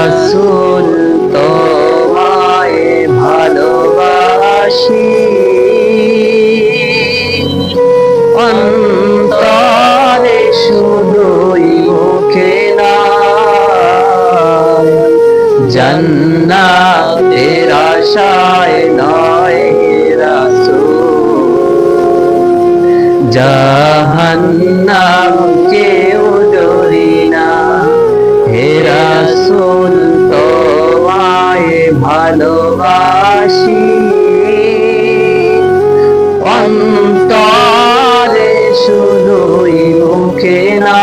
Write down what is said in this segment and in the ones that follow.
রাসূল তোমায় ভালোবাসি, অন্তরে শুধুই মুখে না, জান্নাতের আশায় নয় রাসূল, জাহান্নাম কেউ ডরি না। হে রাসূল তোমায় ভালোবাসি, অন্তরে শুধুই মুখে না,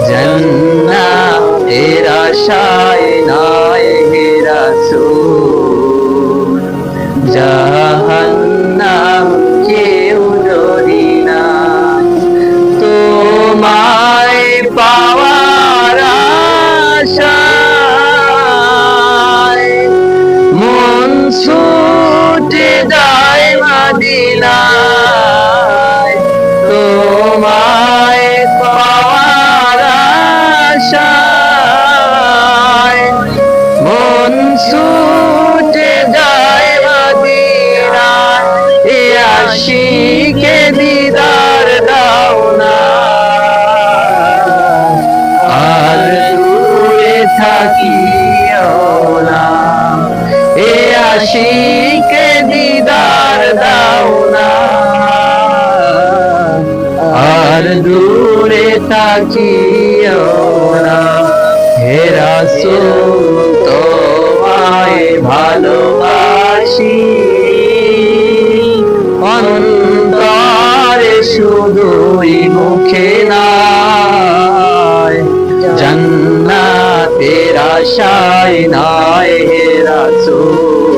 জান্নাতের আশায় নয় হে রাসূল, জাহান্নাম কেউ ডরি না। তোমায় পাওয়ার আশায় মন ছুটে যায় মদিনায়, তোমায় পাওয়ার আশায় মন ছুটে যায় মদিনায়। এ আশিকে দিদার দাও না, আর দূরে থাকিও না। এ আশিকে দিদার দাও না, আর দূরে থাকিও না। হে রাসূল তোমায় ভালোবাসি, অন্তরে শুধুই মুখে না, জান্নাতের আশায় নয় হে রাসূল,